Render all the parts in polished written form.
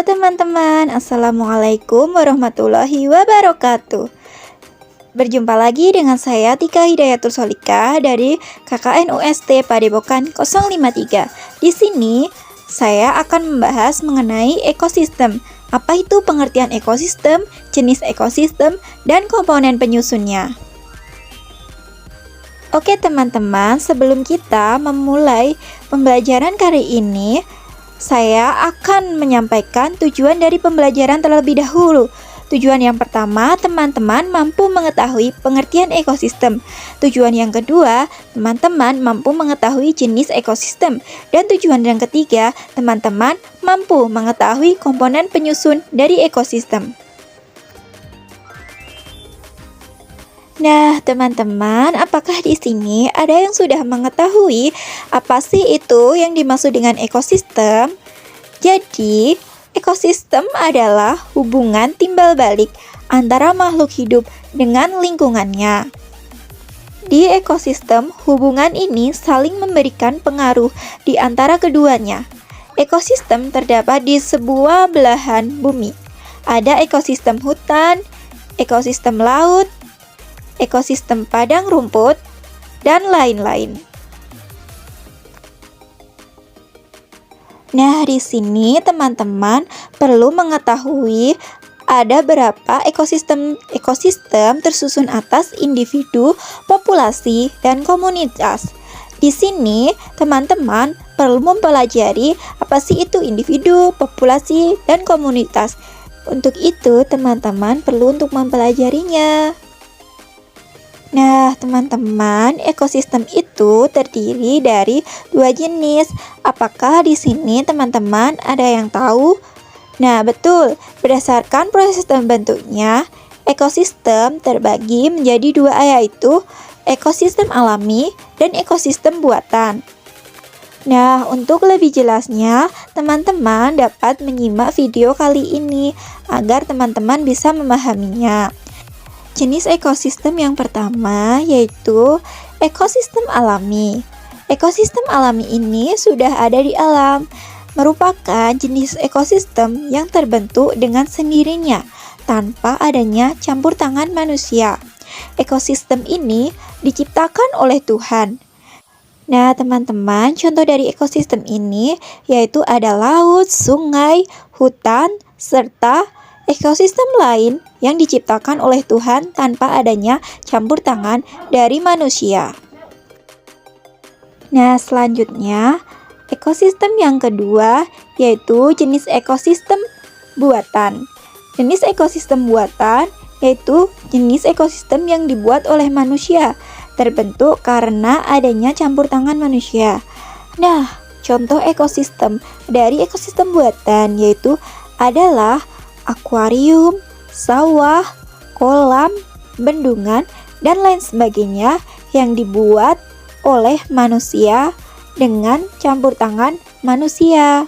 teman-teman, Assalamualaikum warahmatullahi wabarakatuh. Berjumpa lagi dengan saya Tika Hidayatul Solika dari KKN UST Padepokan 053. Di sini saya akan membahas mengenai ekosistem. Apa itu pengertian ekosistem, jenis ekosistem, dan komponen penyusunnya. Oke teman-teman, sebelum kita memulai pembelajaran kali ini, saya akan menyampaikan tujuan dari pembelajaran terlebih dahulu. Tujuan yang pertama, teman-teman mampu mengetahui pengertian ekosistem. Tujuan yang kedua, teman-teman mampu mengetahui jenis ekosistem. Dan tujuan yang ketiga, teman-teman mampu mengetahui komponen penyusun dari ekosistem. Nah, teman-teman, apakah di sini ada yang sudah mengetahui apa sih itu yang dimaksud dengan ekosistem? Jadi, ekosistem adalah hubungan timbal balik antara makhluk hidup dengan lingkungannya. Di ekosistem, hubungan ini saling memberikan pengaruh di antara keduanya. Ekosistem terdapat di sebuah belahan bumi. Ada ekosistem hutan, ekosistem laut, ekosistem padang rumput, dan lain-lain. Nah, di sini teman-teman perlu mengetahui ada berapa ekosistem tersusun atas individu, populasi, dan komunitas. Di sini teman-teman perlu mempelajari apa sih itu individu, populasi, dan komunitas. Untuk itu teman-teman perlu untuk mempelajarinya. Nah, teman-teman, ekosistem itu terdiri dari dua jenis. Apakah di sini teman-teman ada yang tahu? Nah, betul. Berdasarkan proses terbentuknya, ekosistem terbagi menjadi dua, yaitu ekosistem alami dan ekosistem buatan. Nah, untuk lebih jelasnya, teman-teman dapat menyimak video kali ini agar teman-teman bisa memahaminya. Jenis ekosistem yang pertama yaitu ekosistem alami. Ekosistem alami ini sudah ada di alam, merupakan jenis ekosistem yang terbentuk dengan sendirinya tanpa adanya campur tangan manusia. Ekosistem ini diciptakan oleh Tuhan. Nah, teman-teman, contoh dari ekosistem ini yaitu ada laut, sungai, hutan, serta ekosistem lain yang diciptakan oleh Tuhan tanpa adanya campur tangan dari manusia. Nah, selanjutnya, ekosistem yang kedua yaitu jenis ekosistem buatan. Jenis ekosistem buatan yaitu jenis ekosistem yang dibuat oleh manusia, terbentuk karena adanya campur tangan manusia. Nah, contoh ekosistem dari ekosistem buatan yaitu adalah akuarium, sawah, kolam, bendungan, dan lain sebagainya yang dibuat oleh manusia dengan campur tangan manusia.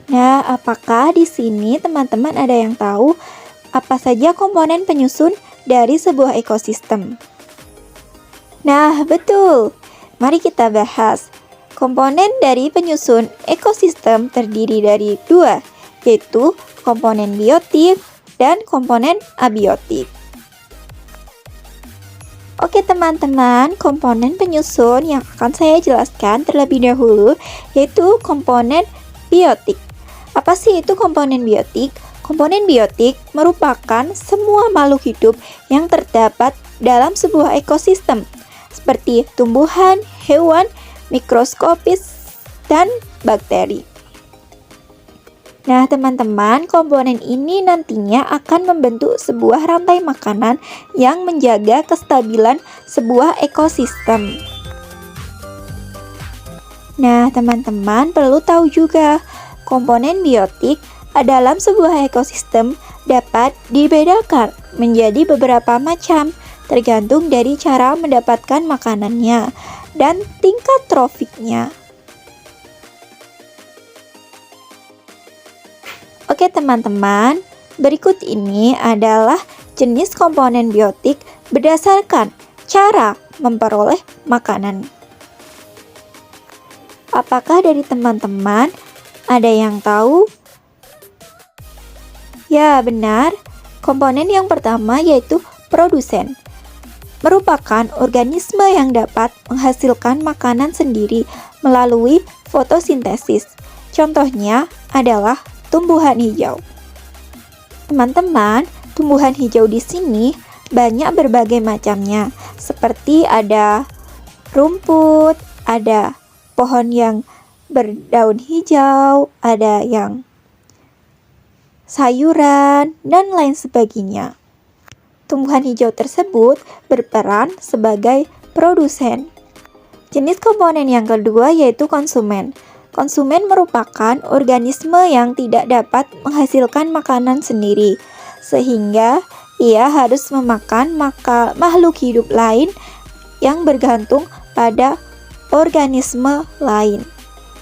Nah, apakah di sini teman-teman ada yang tahu apa saja komponen penyusun dari sebuah ekosistem? Nah, betul. Mari kita bahas. Komponen dari penyusun ekosistem terdiri dari dua, yaitu komponen biotik dan komponen abiotik. Oke teman-teman, komponen penyusun yang akan saya jelaskan terlebih dahulu yaitu komponen biotik. Apa sih itu komponen biotik? Komponen biotik merupakan semua makhluk hidup yang terdapat dalam sebuah ekosistem, seperti tumbuhan, hewan, mikroskopis, dan bakteri. Nah, teman-teman, komponen ini nantinya akan membentuk sebuah rantai makanan yang menjaga kestabilan sebuah ekosistem. Nah, teman-teman perlu tahu juga, komponen biotik dalam sebuah ekosistem dapat dibedakan menjadi beberapa macam, tergantung dari cara mendapatkan makanannya dan tingkat trofiknya. Oke teman-teman, berikut ini adalah jenis komponen biotik berdasarkan cara memperoleh makanan. Apakah dari teman-teman Ada yang tahu? Ya, benar. Komponen yang pertama yaitu produsen. Merupakan organisme yang dapat menghasilkan makanan sendiri melalui fotosintesis. Contohnya adalah tumbuhan hijau. Teman-teman, tumbuhan hijau di sini banyak berbagai macamnya, seperti ada rumput, ada pohon yang berdaun hijau, ada yang sayuran, dan lain sebagainya. Tumbuhan hijau tersebut berperan sebagai produsen. Jenis komponen yang kedua yaitu konsumen. Konsumen merupakan organisme yang tidak dapat menghasilkan makanan sendiri, sehingga ia harus memakan makhluk hidup lain yang bergantung pada organisme lain.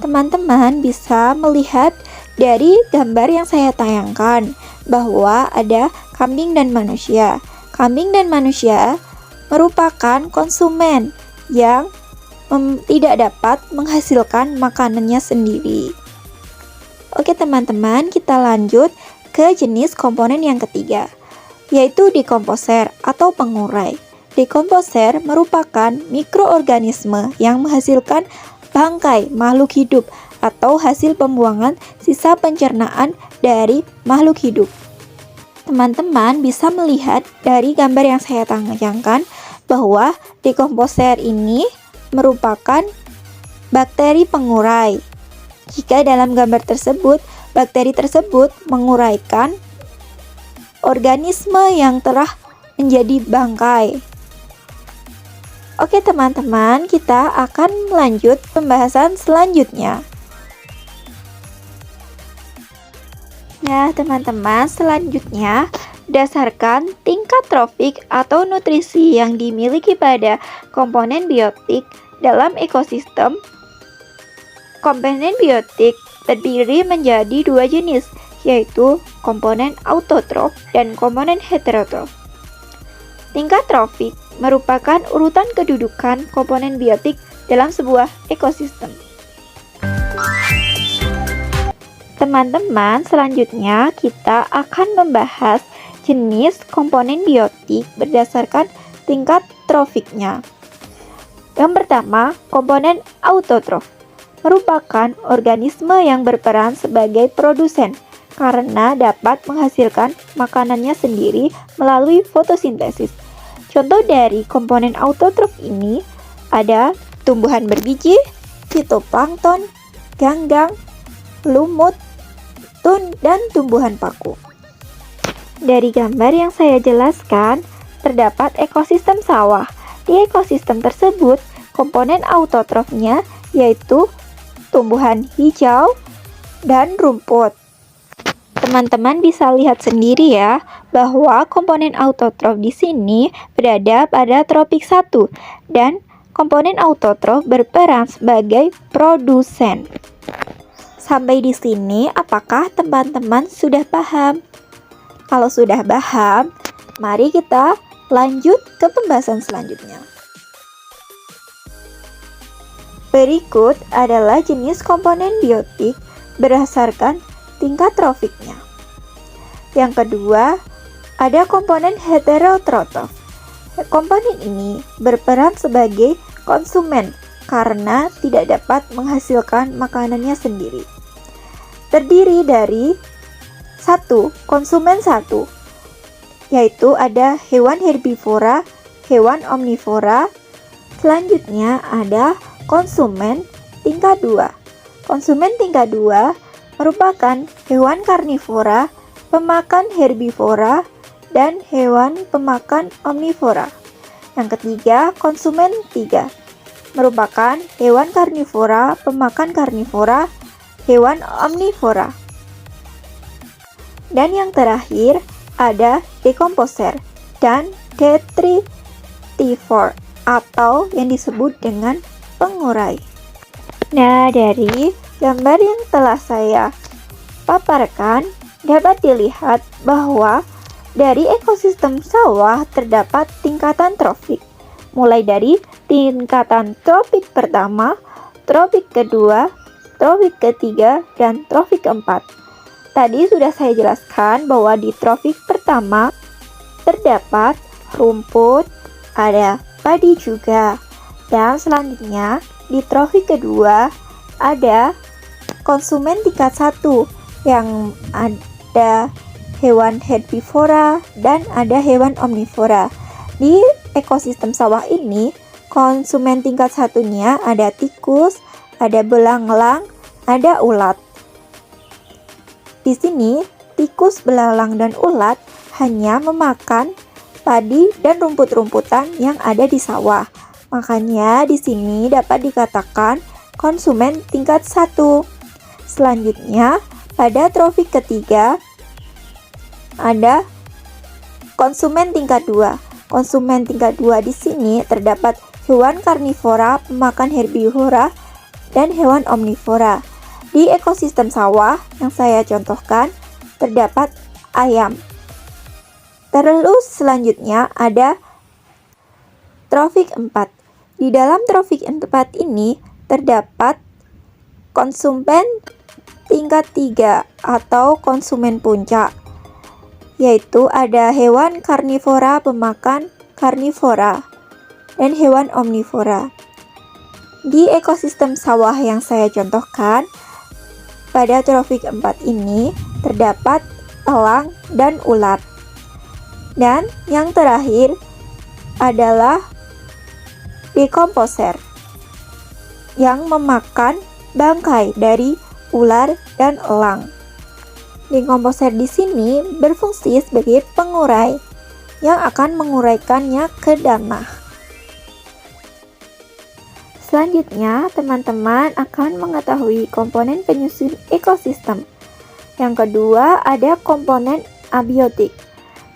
Teman-teman bisa melihat dari gambar yang saya tayangkan bahwa ada kambing dan manusia. Kambing dan manusia merupakan konsumen yang tidak dapat menghasilkan makanannya sendiri. Oke teman-teman, kita lanjut ke jenis komponen yang ketiga, yaitu dekomposer atau pengurai. Dekomposer merupakan mikroorganisme yang menghasilkan bangkai makhluk hidup atau hasil pembuangan sisa pencernaan dari makhluk hidup. Teman-teman bisa melihat dari gambar yang saya tayangkan bahwa dekomposer ini merupakan bakteri pengurai. Jika dalam gambar tersebut, bakteri tersebut menguraikan organisme yang telah menjadi bangkai. Oke teman-teman, kita akan melanjut pembahasan selanjutnya. Nah teman-teman, selanjutnya berdasarkan tingkat trofik atau nutrisi yang dimiliki pada komponen biotik dalam ekosistem, komponen biotik terdiri menjadi dua jenis, yaitu komponen autotrof dan komponen heterotrof. Tingkat trofik merupakan urutan kedudukan komponen biotik dalam sebuah ekosistem. Teman-teman, selanjutnya kita akan membahas jenis komponen biotik berdasarkan tingkat trofiknya. Yang pertama, komponen autotrof merupakan organisme yang berperan sebagai produsen karena dapat menghasilkan makanannya sendiri melalui fotosintesis. Contoh dari komponen autotrof ini ada tumbuhan berbiji, fitoplankton, ganggang, lumut, dan tumbuhan paku. Dari gambar yang saya jelaskan, terdapat ekosistem sawah. Di ekosistem tersebut, komponen autotrofnya yaitu tumbuhan hijau dan rumput. Teman-teman bisa lihat sendiri ya, bahwa komponen autotrof di sini berada pada tropik 1 dan komponen autotrof berperan sebagai produsen. Sampai di sini, apakah teman-teman sudah paham? Kalau sudah paham, mari kita lanjut ke pembahasan selanjutnya. Berikut adalah jenis komponen biotik berdasarkan tingkat trofiknya. Yang kedua, ada komponen heterotrof. Komponen ini berperan sebagai konsumen karena tidak dapat menghasilkan makanannya sendiri. Terdiri dari 1. Konsumen 1, yaitu ada hewan herbivora, hewan omnivora. Selanjutnya ada konsumen tingkat 2. Konsumen tingkat 2 merupakan hewan karnivora, pemakan herbivora, dan hewan pemakan omnivora. Yang ketiga, konsumen 3 merupakan hewan karnivora, pemakan karnivora, hewan omnivora. Dan yang terakhir ada dekomposer dan detritivore atau yang disebut dengan pengurai. Nah, dari gambar yang telah saya paparkan dapat dilihat bahwa dari ekosistem sawah terdapat tingkatan trofik, mulai dari tingkatan tropik pertama, tropik kedua, trofik ketiga, dan trofik keempat. Tadi sudah saya jelaskan bahwa di trofik pertama terdapat rumput, ada padi juga. Dan selanjutnya di trofik kedua ada konsumen tingkat 1 yang ada hewan herbivora dan ada hewan omnivora. Di ekosistem sawah ini, konsumen tingkat satunya ada tikus, ada belang-elang, ada ulat. Di sini, tikus, belalang, dan ulat hanya memakan padi dan rumput-rumputan yang ada di sawah. Makanya di sini dapat dikatakan konsumen tingkat 1. Selanjutnya, pada trofik ketiga ada konsumen tingkat 2. Konsumen tingkat 2 di sini terdapat hewan karnivora, pemakan herbivora, dan hewan omnivora. Di ekosistem sawah yang saya contohkan terdapat ayam. Terus selanjutnya ada trofik 4. Di dalam trofik 4 ini terdapat konsumen tingkat 3 atau konsumen puncak, yaitu ada hewan karnivora, pemakan karnivora, dan hewan omnivora. Di ekosistem sawah yang saya contohkan, pada trofik 4 ini terdapat elang dan ulat. Dan yang terakhir adalah dekomposer yang memakan bangkai dari ular dan elang. Dekomposer di sini berfungsi sebagai pengurai yang akan menguraikannya ke tanah. Selanjutnya, teman-teman akan mengetahui komponen penyusun ekosistem. Yang kedua, ada komponen abiotik.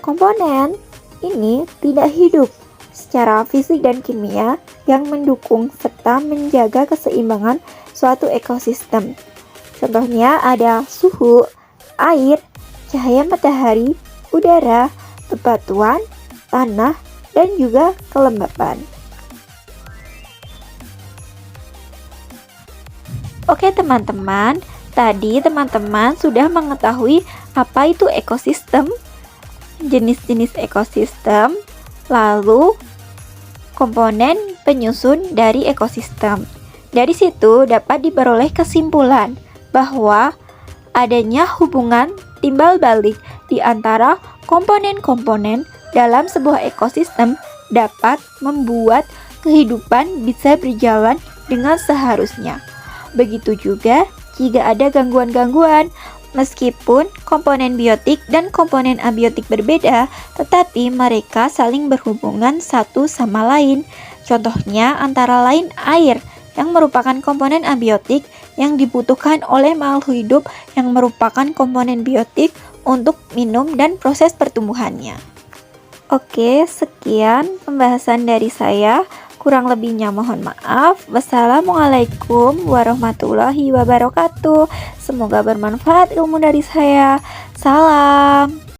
Komponen ini tidak hidup secara fisik dan kimia yang mendukung serta menjaga keseimbangan suatu ekosistem. Contohnya ada suhu, air, cahaya matahari, udara, bebatuan, tanah, dan juga kelembapan. Oke teman-teman, tadi teman-teman sudah mengetahui apa itu ekosistem, jenis-jenis ekosistem, lalu komponen penyusun dari ekosistem. Dari situ dapat diperoleh kesimpulan bahwa adanya hubungan timbal balik di antara komponen-komponen dalam sebuah ekosistem dapat membuat kehidupan bisa berjalan dengan seharusnya. Begitu juga jika ada gangguan-gangguan. Meskipun komponen biotik dan komponen abiotik berbeda, tetapi mereka saling berhubungan satu sama lain. Contohnya antara lain air yang merupakan komponen abiotik yang dibutuhkan oleh makhluk hidup yang merupakan komponen biotik untuk minum dan proses pertumbuhannya. Oke, sekian pembahasan dari saya. Kurang lebihnya mohon maaf. Wassalamualaikum warahmatullahi wabarakatuh. Semoga bermanfaat ilmu dari saya. Salam.